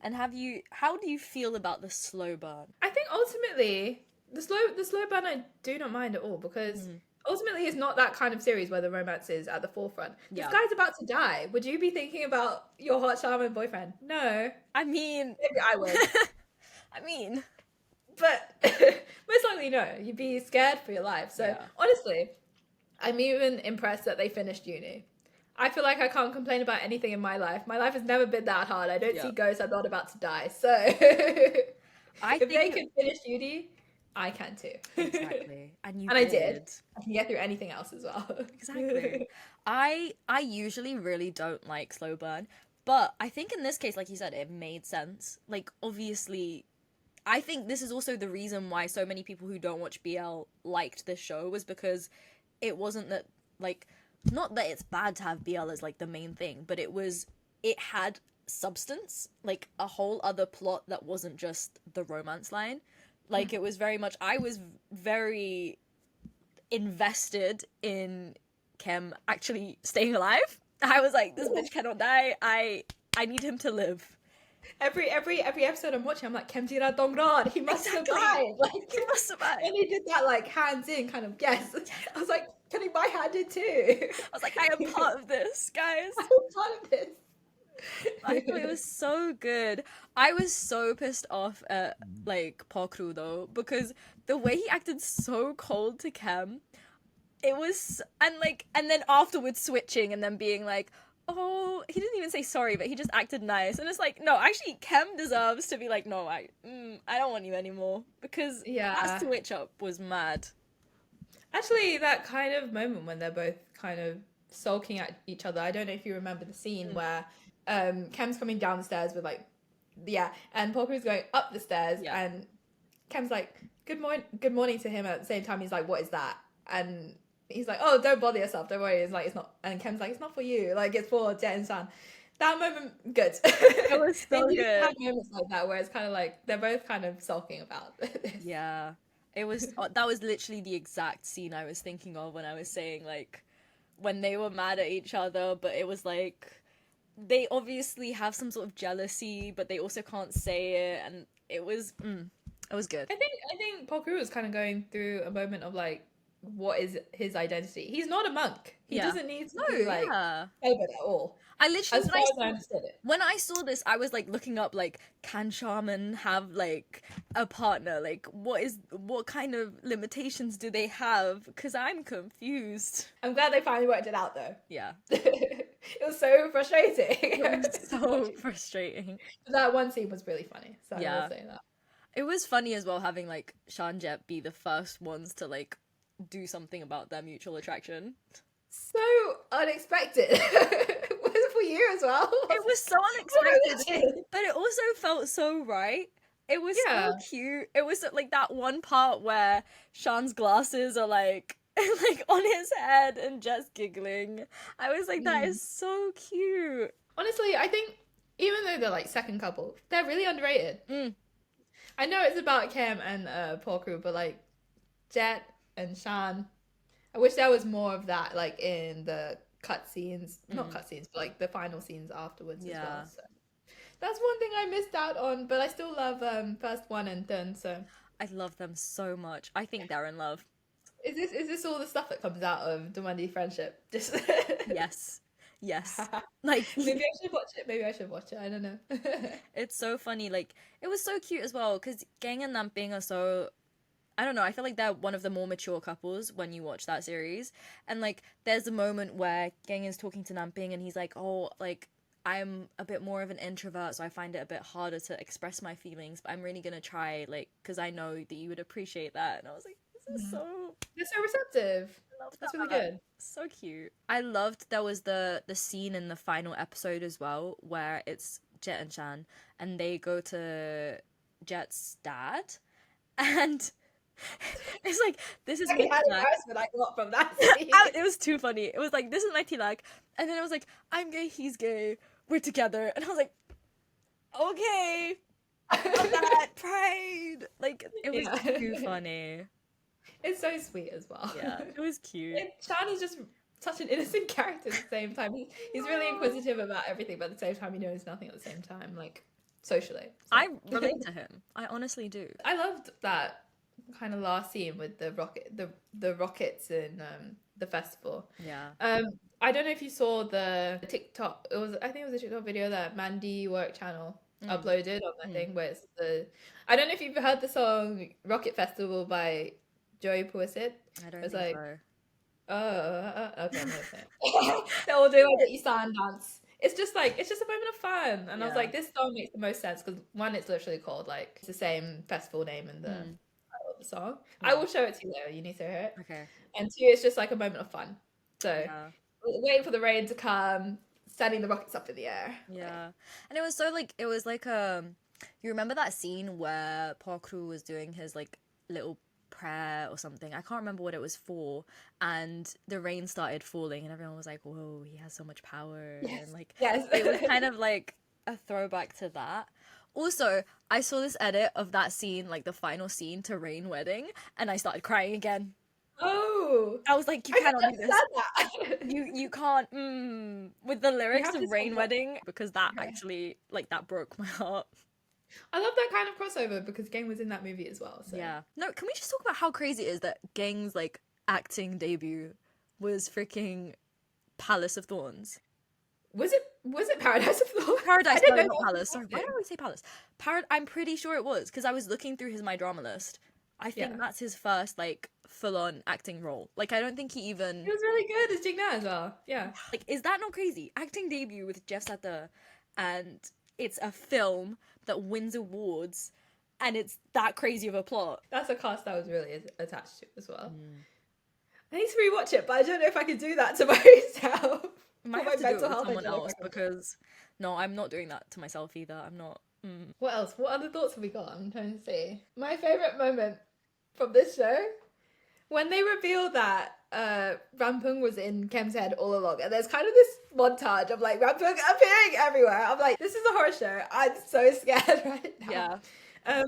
And how do you feel about the slow burn? I think ultimately the slow burn I do not mind at all, because ultimately it's not that kind of series where the romance is at the forefront. This guy's about to die. Would you be thinking about your hot charming boyfriend? No. I mean, maybe I would. I mean, but most likely no. You'd be scared for your life. So honestly, I'm even impressed that they finished uni. I feel like I can't complain about anything in my life. My life has never been that hard. I don't see ghosts. I'm not about to die. So if they can finish uni, I can too. Exactly. And I did. I can get through anything else as well. Exactly. I usually really don't like slow burn, but I think in this case, like you said, it made sense. Like, obviously, I think this is also the reason why so many people who don't watch BL liked this show, was because it wasn't that, like, not that it's bad to have BL as like the main thing, but it had substance, like a whole other plot that wasn't just the romance line. Like, it was very much, I was very invested in Khem actually staying alive. I was like, this bitch cannot die. I need him to live. Every episode I'm watching, I'm like, Khemjira Dongrad, he must survive. Like, he must survive. And he did that like hands in kind of yes. I was like, putting my hand in too. I was like, I am part of this, guys. I'm part of this. I thought it was so good. I was so pissed off at like Pokru though, because the way he acted so cold to Kem, it was and then afterwards switching and then being like, oh, he didn't even say sorry, but he just acted nice. And it's like, no, actually Kem deserves to be like, no, I don't want you anymore, because that Yeah. switch up was mad. Actually, that kind of moment when they're both kind of sulking at each other. I don't know if you remember the scene where Kem's coming down the stairs with like, yeah, and Polka's going up the stairs, Yeah. and Kem's like, good morning to him. At the same time, he's like, what is that? And he's like, oh, don't bother yourself, don't worry. It's like, it's not. And Kem's like, it's not for you. Like, it's for Jet and San. That moment, good. It was so And you good. have moments like that where it's kind of like they're both kind of sulking about this. Yeah. It was that was literally the exact scene I was thinking of when I was saying like when they were mad at each other, but it was like they obviously have some sort of jealousy, but they also can't say it, and it was good. I think Poku was kind of going through a moment of like, what is his identity? He's not a monk. He Yeah. doesn't need to be like Yeah. celibate at all. I literally As far as I understood it. when I saw this, I was like looking up like, can shaman have like a partner? Like what kind of limitations do they have? Because I'm confused. I'm glad they finally worked it out though. Yeah. It was so frustrating. It was so frustrating. That one scene was really funny. So Yeah. I will say that. It was funny as well having like Shan Jet be the first ones to like do something about their mutual attraction. So unexpected. Was it for you as well? It was so unexpected, but it also felt so right. It was Yeah. so cute. It was like that one part where Shan's glasses are like like on his head and just giggling. I was like, that is so cute. Honestly, I think even though they're like second couple, they're really underrated. Mm. I know it's about Cam and Porku, but like Jet and Shan, I wish there was more of that, like in the cutscenes, not cutscenes, but like the final scenes afterwards as Yeah. well. So that's one thing I missed out on, but I still love first one and then. So I love them so much. I think they're in love. is this all the stuff that comes out of Demandi friendship? Just Yes. Yes. Like maybe I should watch it. Maybe I should watch it. I don't know. it's so funny. Like it was so cute as well because Gang and Namping are so. I don't know. I feel like they're one of the more mature couples when you watch that series. And like, there's a moment where Gang is talking to Namping and he's like, "Oh, like I'm a bit more of an introvert, so I find it a bit harder to express my feelings. But I'm really gonna try, like, because I know that you would appreciate that." And I was like, "This is so." They're so receptive. I love That's that. really good. So cute. I loved there was the scene in the final episode as well where it's Jet and Shan and they go to Jet's dad and it's like, this is I my had tilak. embarrassment I got from that scene. It was too funny. It was like, this is my tilak, and then it was like, I'm gay, he's gay, we're together, and I was like, okay, love that pride. Like it was Yeah. too funny. It's so sweet as well. Yeah, it was cute. And Shan is just such an innocent character at the same time. He's really inquisitive about everything, but at the same time he knows nothing at the same time, like socially. So. I relate to him. I honestly do. I loved that kind of last scene with the rockets in the festival. Yeah. I don't know if you saw the TikTok. I think it was a TikTok video that Mandy Work Channel uploaded on that thing where it's I don't know if you've heard the song Rocket Festival by Joey Puisit. I don't It's think like, so. okay, no. They're all doing like the Isan dance. It's just a moment of fun, and I was Yeah. like, this song makes the most sense because one, it's literally called like it's the same festival name in the title of the song. I will show it to you later. You need to hear it. Okay. And two, it's just like a moment of fun. So Yeah. waiting for the rain to come, sending the rockets up in the air. Yeah. And it was so like you remember that scene where Parkru was doing his like little prayer or something? I can't remember what it was for, and the rain started falling and everyone was like, whoa, he has so much power. Yes. And like Yes. it was kind of like a throwback to that. Also, I saw this edit of that scene, like the final scene to Rain Wedding, and I started crying again. Oh, I was like, you I cannot just do this. said that. You can't with the lyrics have of to Rain say that. Wedding, because that actually like that broke my heart. I love that kind of crossover because Gang was in that movie as well. So. Yeah. No, can we just talk about how crazy it is that Gang's like acting debut was freaking Palace of Thorns? Was it Paradise of Lost? Paradise, I didn't no, know not that Palace. was Sorry, why it. do I always say Palace? I'm pretty sure it was because I was looking through his My Drama list. I think Yeah. that's his first like full-on acting role. Like I don't think he even He was really good as Jing Na as well. Yeah. like is that not crazy? Acting debut with Jeff Satter, and it's a film that wins awards, and it's that crazy of a plot. That's a cast I was really attached to as well. I need to rewatch it, but I don't know if I can do that to myself. Might For have my to do it mental with health, I someone don't know if else I can. because no, I'm not doing that to myself either. I'm not. What else? What other thoughts have we got? I'm trying to see. My favorite moment from this show when they reveal that Rampung was in Khem's head all along, and there's kind of this montage of like Rampung appearing everywhere. I'm like, this is a horror show. I'm so scared right now. Yeah.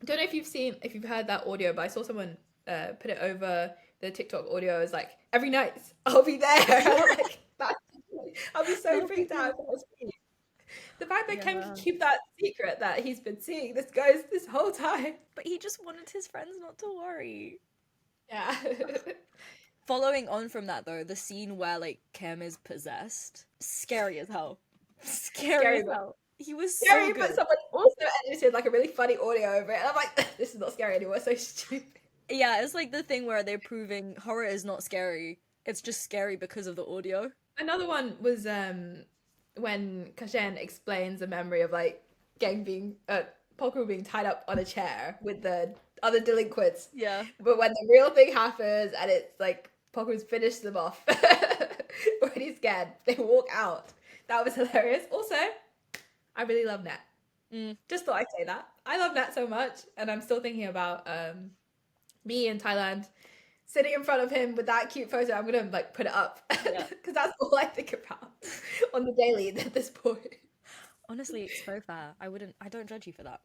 Don't know if you've heard that audio, but I saw someone put it over the TikTok audio. It was like, every night I'll be there. Like, I'll be so freaked out. The fact that Ken can keep that secret that he's been seeing this ghost this whole time. But he just wanted his friends not to worry. Yeah. Following on from that though, the scene where like Kem is possessed, scary as hell. Scary as hell. He was scary, so good. but someone also edited like a really funny audio over it, and I'm like, this is not scary anymore. It's so stupid. Yeah, it's like the thing where they're proving horror is not scary. It's just scary because of the audio. Another one was when Kashen explains the memory of like Poku being tied up on a chair with the other delinquents. Yeah. But when the real thing happens and it's like Poku's finished them off when he's scared, they walk out. That was hilarious. Also, I really love Nat. Just thought I'd say that. I love Nat so much, and I'm still thinking about me in Thailand sitting in front of him with that cute photo. I'm gonna like put it up because that's all I think about on the daily at this point. Honestly, it's so fair. I don't judge you for that.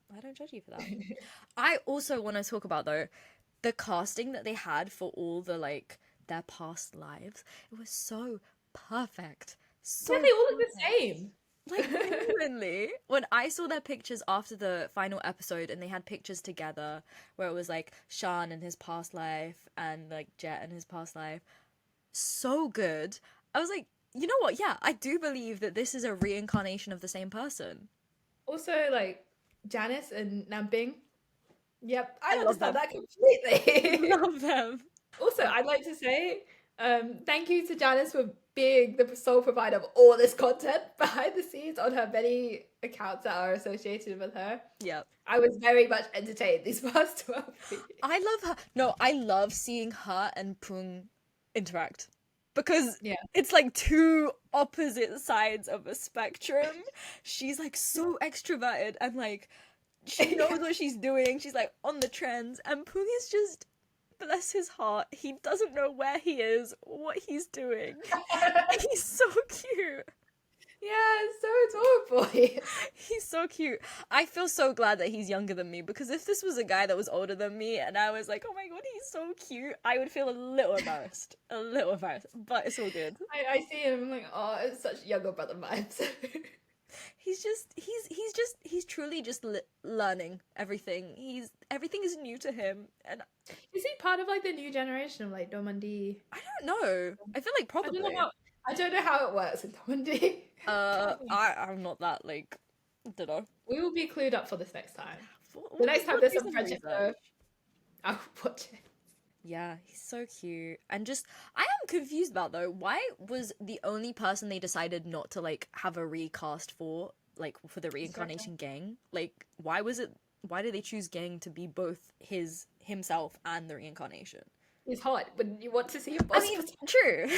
I also want to talk about though the casting that they had for all the like their past lives. It was so perfect. So yeah, they all look the same. Like genuinely, when I saw their pictures after the final episode and they had pictures together where it was like Shan and his past life and like Jet and his past life, so good. I was like, you know what? Yeah, I do believe that this is a reincarnation of the same person. Also, like Janice and Namping. Yep, I love understand them. that completely. Love them. Also, I'd like to say thank you to Janice for being the sole provider of all this content behind the scenes on her many accounts that are associated with her. Yeah. I was very much entertained these past 12 weeks. I love her. No, I love seeing her and Pung interact. Because it's like two opposite sides of a spectrum. She's like so extroverted and like she knows what she's doing. She's like on the trends. And Pung is just, bless his heart, he doesn't know where he is, what he's doing. He's so cute. Yeah, it's so adorable. He's so cute. I feel so glad that he's younger than me because if this was a guy that was older than me and I was like, oh my god, he's so cute, I would feel a little embarrassed. But it's all good. I see him, I'm like, oh, it's such younger brother vibes. He's truly just learning everything. Everything is new to him, and is he part of like the new generation of like Domandi? I don't know. I feel like probably. I don't know how it works in Domandi. I'm not that like, don't know. We will be clued up for this next time. The next time there's some friendship, I'll watch it. Yeah, he's so cute. And just, I am confused about though, why was the only person they decided not to like have a recast for, like for the reincarnation gang? Like, why did they choose Gang to be both himself and the reincarnation? He's hot, but you want to see him. I mean, true.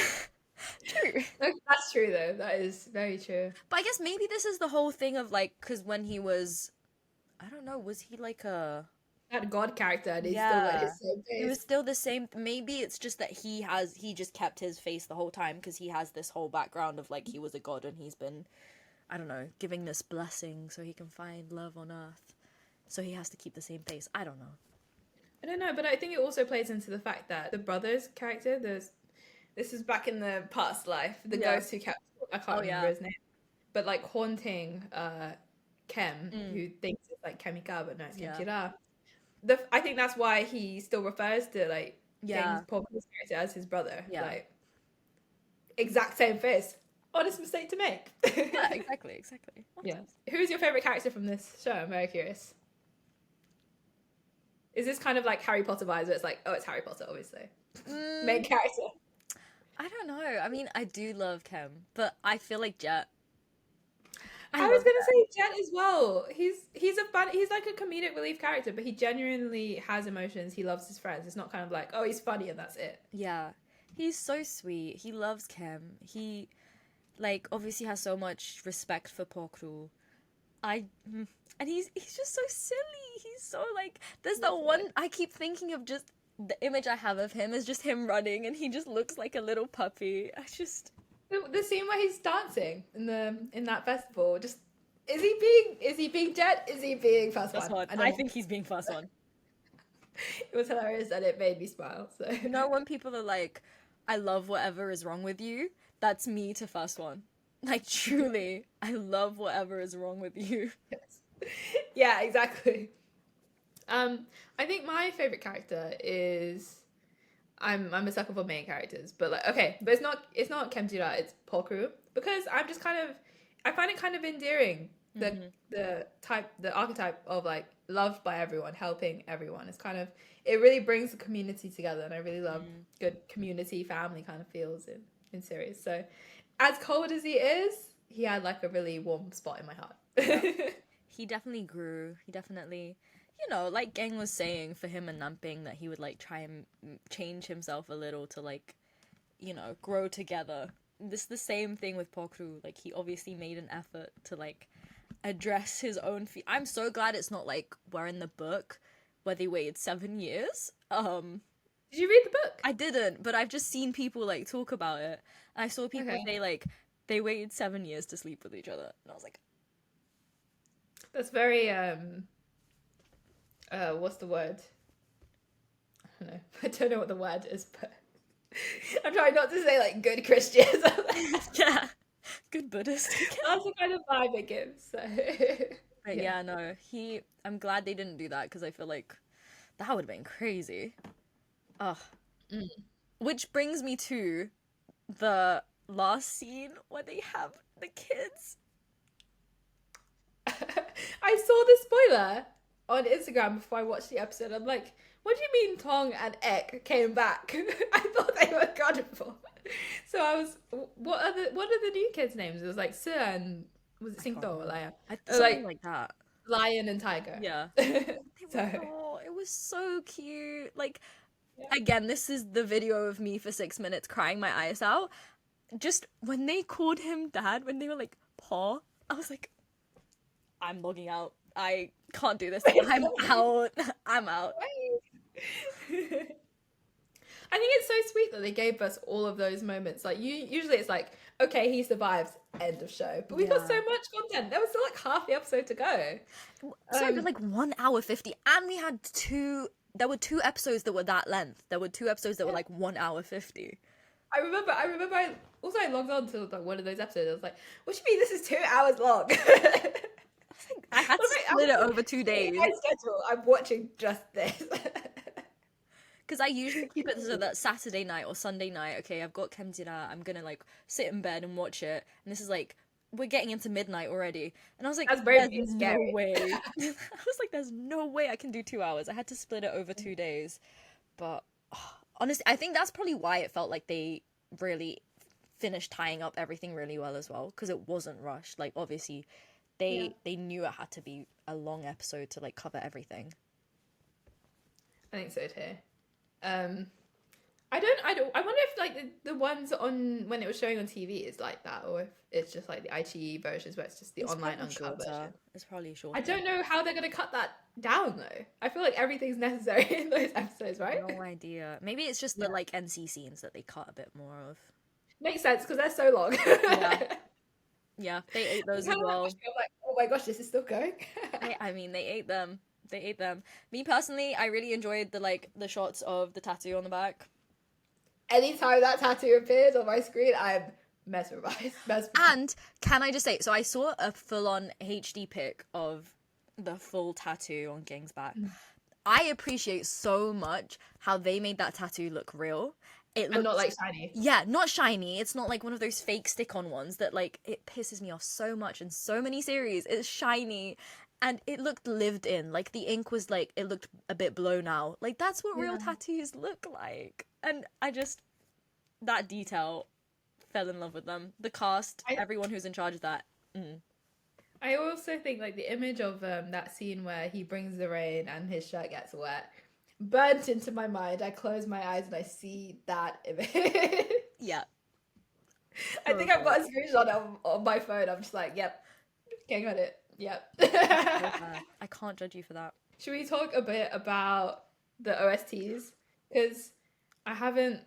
True. That's true though. That is very true. But I guess maybe this is the whole thing of like, because when he was, I don't know, was he like a... that god character and he's still got his same face. He was still the same. Maybe it's just that he just kept his face the whole time because he has this whole background of like he was a god and he's been, I don't know, giving this blessing so he can find love on earth. So he has to keep the same face. I don't know, but I think it also plays into the fact that the brother's character, this is back in the past life, the ghost who kept, I can't remember his name, but like haunting Kem, who thinks it's like Kemika, but no, it's Khemjira. I think that's why he still refers to like James Porky's character as his brother. Like exact same face. honest mistake to make. Yeah, exactly. Yeah. Who's your favorite character from this show? I'm very curious. Is this kind of like Harry Potter vibes where it's like, oh, it's Harry Potter, obviously. Main character. I don't know. I mean, I do love Chem, but I feel like Jet. I was gonna say Jet as well. He's like a comedic relief character, but he genuinely has emotions. He loves his friends. It's not kind of like, oh, he's funny and that's it. Yeah, he's so sweet. He loves Chem. He, like, obviously has so much respect for Pokru. And he's just so silly. He's so like, there's that one I keep thinking of. Just the image I have of him is just him running, and he just looks like a little puppy. I just. The scene where he's dancing in that festival, just is he being Jet? Is he being First One? I think he's being First One. It was hilarious and it made me smile. So you know when people are like, I love whatever is wrong with you, that's me to First One. Like truly, I love whatever is wrong with you. Yes. Yeah, exactly. I think my favorite character is I'm a sucker for main characters, but like okay, but it's not Khemjira, it's Pokru, because I find it kind of endearing. The archetype of like loved by everyone, helping everyone. It's kind of, it really brings the community together, and I really love good community family kind of feels in series. So as cold as he is, he had like a really warm spot in my heart. Yeah. He definitely grew. He definitely, you know, like Gang was saying for him and Namping, that he would like try and change himself a little to like, you know, grow together. This is the same thing with Pokru. Like he obviously made an effort to like address his own I'm so glad it's not like we're in the book where they waited 7 years. Did you read the book? I didn't, but I've just seen people like talk about it. And I saw people say like they waited 7 years to sleep with each other, and I was like, that's very what's the word? I don't know. I don't know what the word is, but I'm trying not to say like good Christians. Yeah, good Buddhist. That's the kind of vibe it gives. So. But yeah, no, I'm glad they didn't do that, because I feel like that would have been crazy. Ugh. Which brings me to the last scene where they have the kids. I saw the spoiler on Instagram before I watched the episode. I'm like, what do you mean Tong and Ek came back? I thought they were gone before. So I was, what are the new kids' names? It was like Si and, was it Singto or Lion? Something like that. Lion and Tiger. Yeah. It was so cute. Like, again, this is the video of me for 6 minutes crying my eyes out. Just when they called him dad, when they were like, Paw, I was like, I'm logging out. I can't do this. I'm out. I'm out. I think it's so sweet that they gave us all of those moments. Like usually it's like, okay, he survives, end of show. But we got so much content. There was still like half the episode to go. So it was like 1 hour 50, and we had there were 2 episodes that were that length. There were 2 episodes that were like 1 hour 50. I remember I logged on to like one of those episodes. I was like, what do you mean this is 2 hours long? I had to split it over 2 days. My schedule, I'm watching just this. Because I usually keep it so that Saturday night or Sunday night, okay, I've got Khemjira, I'm gonna like sit in bed and watch it. And this is like, we're getting into midnight already. And I was like, there's no way. I was like, there's no way I can do 2 hours. I had to split it over 2 days. But honestly, I think that's probably why it felt like they really finished tying up everything really well as well. Because it wasn't rushed. Like, obviously, they knew it had to be a long episode to like cover everything. I think so too. I wonder if like the ones on when it was showing on TV is like that, or if it's just like the ITV versions where it's just the online uncut version. It's probably shorter. I don't know how they're gonna cut that down though. I feel like everything's necessary in those episodes, right? No idea. Maybe it's just the like NC scenes that they cut a bit more of. Makes sense because they're so long. Yeah, they ate those as well. I'm like, oh my gosh, this is still going. I mean, they ate them. Me personally, I really enjoyed the shots of the tattoo on the back. Anytime that tattoo appears on my screen, I'm mesmerized. And can I just say, so I saw a full-on HD pic of the full tattoo on Gang's back. I appreciate so much how they made that tattoo look real. it And not looks like shiny. yeah, not shiny. It's not like one of those fake stick-on ones that like it pisses me off so much in so many series. It's shiny and it looked lived in. Like the ink was like it looked a bit blown out. Like that's what real Yeah. tattoos look like. And I just that detail fell in love with them. The cast, I everyone who's in charge of that. I also think like the image of that scene where he brings the rain and his shirt gets wet burnt into my mind. I close my eyes and I see that image. Yeah. I So think I've good. got a screenshot on my phone. I'm just like, yep, getting on it. Yep. So bad. I can't judge you for that. Should we talk a bit about the OSTs? Because I haven't.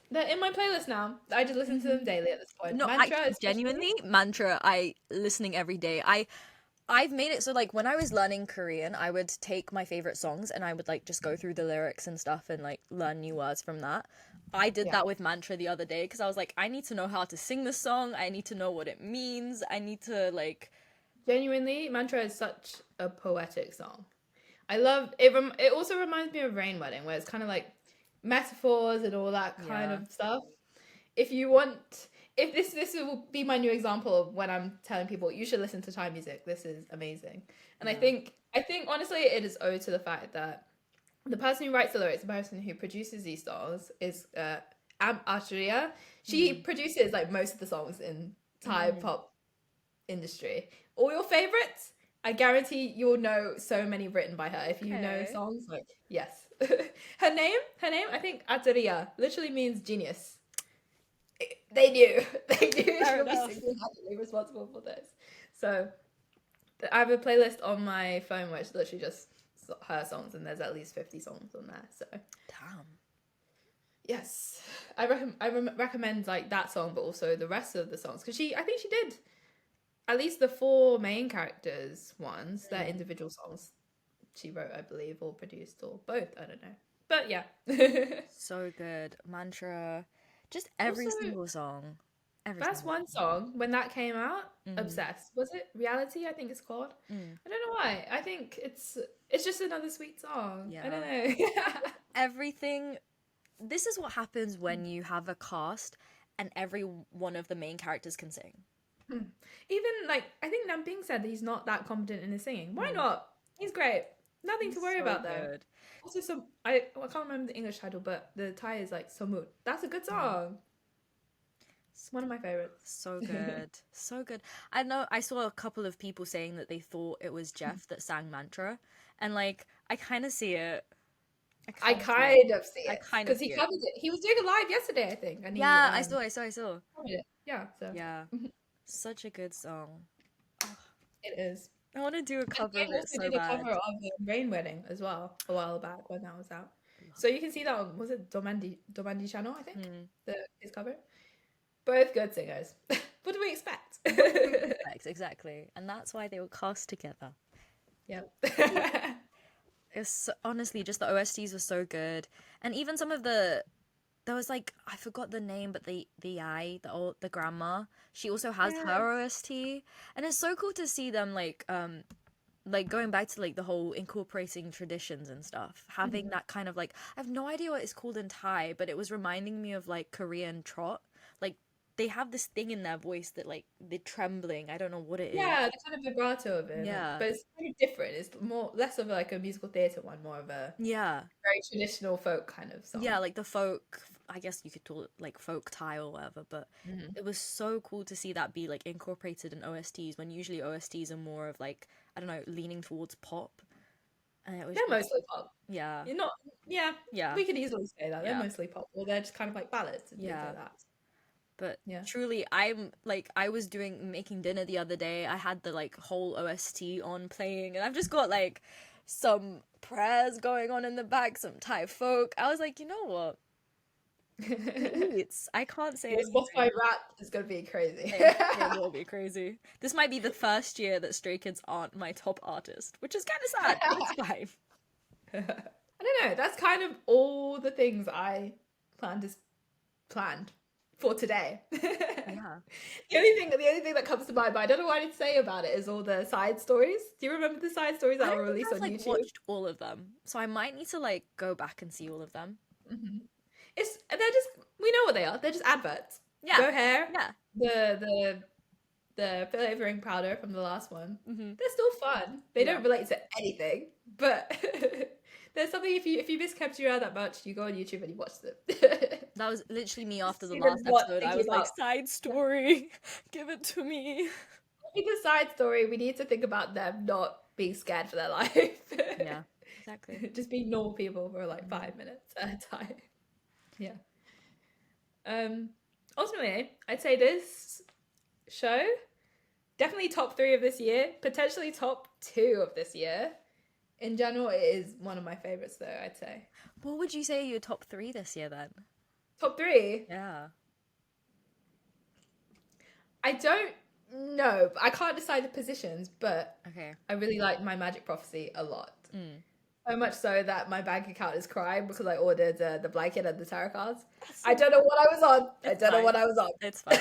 They're in my playlist now. I just listen to them daily at this point. No, Mantra, genuinely, mantra, I listening every day. I've made it so like when I was learning Korean, I would take my favorite songs and I would like just go through the lyrics and stuff and like learn new words from that. I did Yeah. that with mantra the other day because I was like, I need to know how to sing this song. I need to know what it means. I need to like Genuinely, Mantra is such a poetic song. I love it. It also reminds me of Rain Wedding, where it's kind of like metaphors and all that kind Yeah. of stuff. If you want, if this will be my new example of when I'm telling people you should listen to Thai music. This is amazing, and Yeah. I think honestly it is owed to the fact that the person who writes the lyrics, the person who produces these songs is Archeria. She produces like most of the songs in Thai pop industry. All your favorites, I guarantee you'll know so many written by her. If you know Okay. songs, like yes. her name, I think Archeria literally means genius. They knew. They knew she Fair would be enough. single-handedly responsible for this. So I have a playlist on my phone where it's literally just her songs, and there's at least 50 songs on there. So Damn. yes, I recommend like that song, but also the rest of the songs because I think she did at least the 4 main characters ones. Their individual songs she wrote, I believe, or produced, or both. I don't know, but yeah. So good. Mantra. Just every Also, single song. Every that's single one song when that came out. Mhm. Obsessed. Was it Reality? I think it's called. Mm. I don't know why. I think it's just another sweet song. I don't Yeah. know. Everything. This is what happens when you have a cast and every one of the main characters can sing. Even like I think Namping said that he's not that competent in his singing. Why not? He's great. Nothing to worry So about though. good. Also, I can't remember the English title, but the Thai is like Somut. That's a good song. It's one of my favorites. So good. So good. I know I saw a couple of people saying that they thought it was Jeff that sang Mantra. And like I kind of see it. I kinda see it. kind of see I it kind of because he see it. covered it. He was doing a live yesterday, I think, and Yeah, he I saw. covered it. Yeah, so Yeah. Such a good song. it is. I want to do a And cover they of it also so did a bad. cover of Rain Wedding as well a while back when that was out. So you can see that on, was it Domandi channel, I think, his cover. Both good singers. What do we expect? Exactly. And that's why they were cast together. Yep. It's honestly just the OSTs were so good. And even some of there was like I forgot the name, but the grandma, she also has her OST, and it's so cool to see them like going back to like the whole incorporating traditions and stuff, having that kind of like I have no idea what it's called in Thai, but it was reminding me of like Korean trot. Like they have this thing in their voice that like they're trembling. I don't know what it is. Yeah, the kind of vibrato of it. Yeah. But it's kind of different. It's less of like a musical theatre one, more of a Yeah. very traditional folk kind of song. Yeah, like the folk, I guess you could call it like folk Thai or whatever, but it was so cool to see that be like incorporated in OSTs when usually OSTs are more of like, I don't know, leaning towards pop. And it was They're mostly pop. yeah. You're not, yeah, Yeah. we could easily say that. They're Yeah. mostly pop. Or they're just kind of like ballads and things Yeah. like that. But Yeah. truly, I was making dinner the other day. I had the like whole OST on playing, and I've just got like some prayers going on in the back, some Thai folk. I was like, you know what? I can't say Your anything. Spotify rap is going to be crazy. It will be crazy. This might be the first year that Stray Kids aren't my top artist, which is kind of sad, but it's fine. I don't know. That's kind of all the things I planned for today. Yeah. The only thing that comes to mind, but I don't know what I need to say about it, is all the side stories. Do you remember the side stories that I were don't think released I've on like YouTube? watched all of them, so I might need to like go back and see all of them. they're just, we know what they are. They're just adverts. Yeah. Go hair. Yeah. The flavoring powder from the last one. Mm-hmm. They're still fun. They Yeah. don't relate to anything, but there's something, if you miss Khemjira that much, you go on YouTube and you watch them. That was literally me after the See last them what episode. I thinking was like, about. side story, give it to me. In the side story, we need to think about them not being scared for their life. Yeah, exactly. Just being normal people for like 5 minutes at a time. Yeah. Ultimately, I'd say this show definitely top 3 of this year, potentially top 2 of this year. In general, it is one of my favorites, though, I'd say. What would you say your top 3 this year then? Top 3? Yeah. I don't know. I can't decide the positions, but Okay. I really like My Magic Prophecy a lot. Mm. So much so that my bank account is crying because I ordered the blanket and the tarot cards. I don't know what I was on. It's I don't know fine. what I was on. It's fine.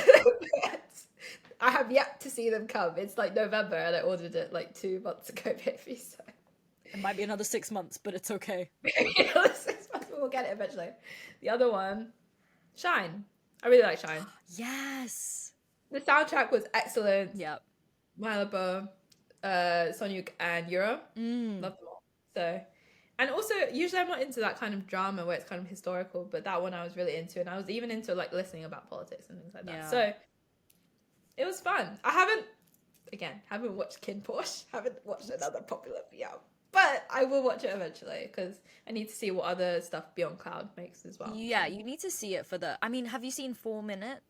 I have yet to see them come. It's like November and I ordered it like 2 months ago, maybe. So It might be another 6 months, but it's okay. maybe another 6 months, but we'll get it eventually. The other one, Shine. I really like Shine. Yes. The soundtrack was excellent. Yep. Malabo, Sonyuk, and Euro. Love them all. So, and also, usually I'm not into that kind of drama where it's kind of historical, but that one I was really into, and I was even into like listening about politics and things like that. Yeah. So, it was fun. I haven't watched Kin Porsche, haven't watched another popular BL, but I will watch it eventually because I need to see what other stuff Beyond Cloud makes as well. Yeah, you need to see it for the. I mean, have you seen 4 Minute?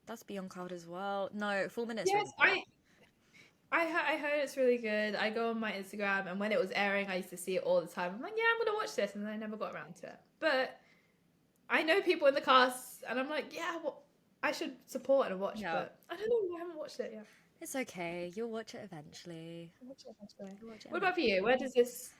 That's Beyond Cloud as well. No, 4 Minutes. Yes, I heard it's really good. I go on my Instagram, and when it was airing, I used to see it all the time. I'm like, yeah, I'm gonna watch this, and then I never got around to it. But I know people in the cast, and I'm like, yeah, well, I should support and watch. Yeah. But I don't know, I haven't watched it yet. It's okay. You'll watch it eventually. I'll watch it eventually. You'll watch it What about for you? Where does this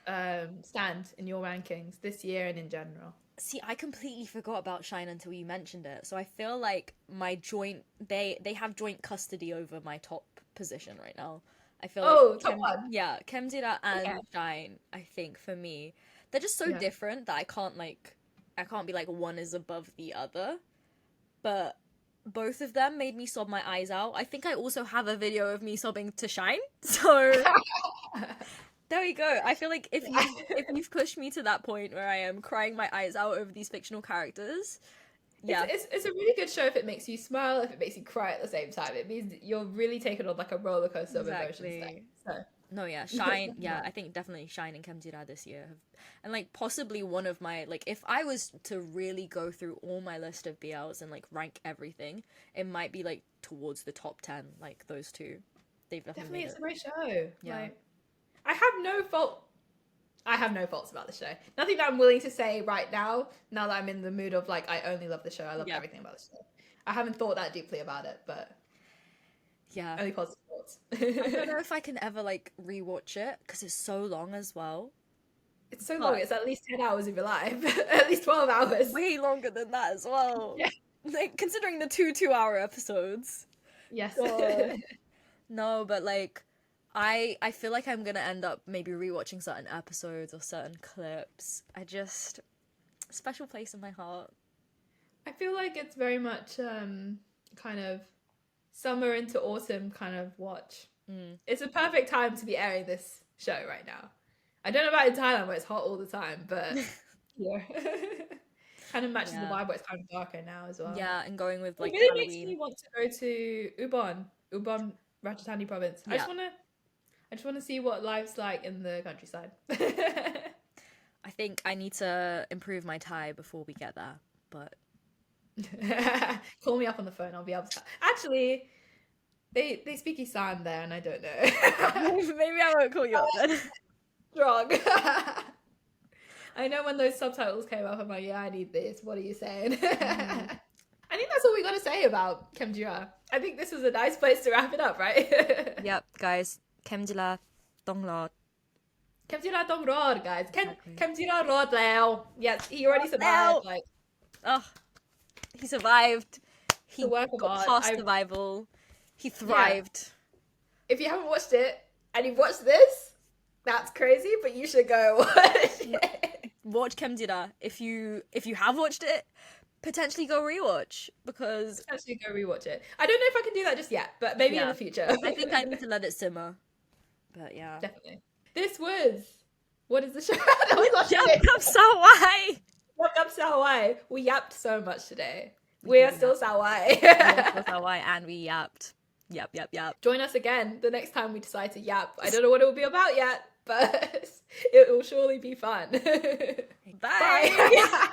stand in your rankings this year and in general? See, I completely forgot about Shine until you mentioned it. So I feel like my joint they have joint custody over my top position right now. I feel like top one. Yeah, Khemjira and Okay. Shine, I think for me, they're just so Yeah. different that I can't be like one is above the other. But both of them made me sob my eyes out. I think I also have a video of me sobbing to Shine. So there we go. I feel like if you've pushed me to that point where I am crying my eyes out over these fictional characters, yeah, It's a really good show if it makes you smile, if it makes you cry at the same time. It means that you're really taken on like a roller coaster of Exactly. emotions. So no, yeah, Shine, yeah, I think definitely Shine and Khemjira this year have, and like possibly one of my like if I was to really go through all my list of BLs and like rank everything, it might be like towards the top 10. Like those two, they've definitely it's made a great show. Yeah. Like, I have no faults about the show. Nothing that I'm willing to say right now that I'm in the mood of like I only love the show. I love Yeah. everything about the show. I haven't thought that deeply about it, but yeah. only positive thoughts. I don't know if I can ever like rewatch it because it's so long as well. It's so long. It's at least 10 hours of your life. At least 12 hours. Way longer than that as well. Yeah. Like considering the 2-hour episodes. Yes. God. No, but like I feel like I'm gonna end up maybe rewatching certain episodes or certain clips. Special place in my heart. I feel like it's very much kind of summer into autumn kind of watch. It's a perfect time to be airing this show right now. I don't know about in Thailand where it's hot all the time, but yeah. Kind of matches the vibe where it's kind of darker now as well. Yeah, and going with like it really Halloween. makes me want to go to Ubon, Ratchathani province. Yeah. I just want to see what life's like in the countryside. I think I need to improve my Thai before we get there, but Call me up on the phone. I'll be able to. Actually, they speak Isan there, and I don't know. maybe I won't call you up then. Wrong. I know when those subtitles came up, I'm like, yeah, I need this. What are you saying? I think that's all we got to say about Khemjira. I think this was a nice place to wrap it up, right? Yep, guys. Khemjira Tong Lord. Khemjira Tong Rod, guys. Khemjira Rod Lao. Yes, he already survived. Like, oh, he survived. He the work of got art. past survival. He thrived. If you haven't watched it and you've watched this, that's crazy, but you should go watch it. watch Khemjira. If you have watched it, potentially go rewatch because Actually, go rewatch it. I don't know if I can do that just yet, but maybe in the future. I think I need to let it simmer. But yeah, definitely. This was what is the show? That was our show. Yap Sawai. Yap Sawai. We yapped so much today. We are still Sawai. We are still Sawai, and we yapped. Yap. Join us again the next time we decide to yap. I don't know what it will be about yet, but it will surely be fun. Bye.